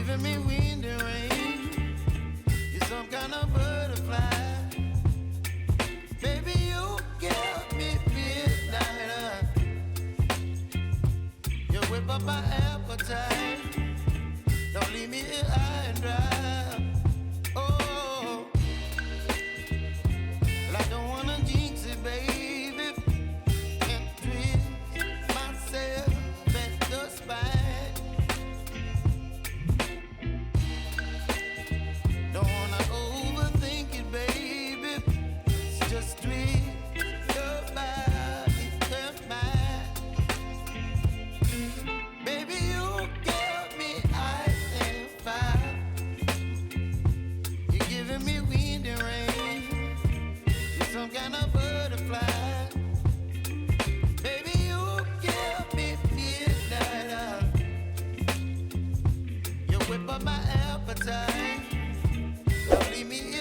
giving me wind and rain. You're some kind of butterfly. Baby, you give me midnight. You whip up my appetite. Don't leave me here high and dry. Oh, well, I don't wanna jinx it, baby, and twist myself at the spine. Don't wanna overthink it, baby. It's just twist your body and mine. Baby, you give me ice and fire. You're giving me wind and rain. You're some kind of butterfly. Baby, you give me midnight. You whip up my appetite. Don't leave me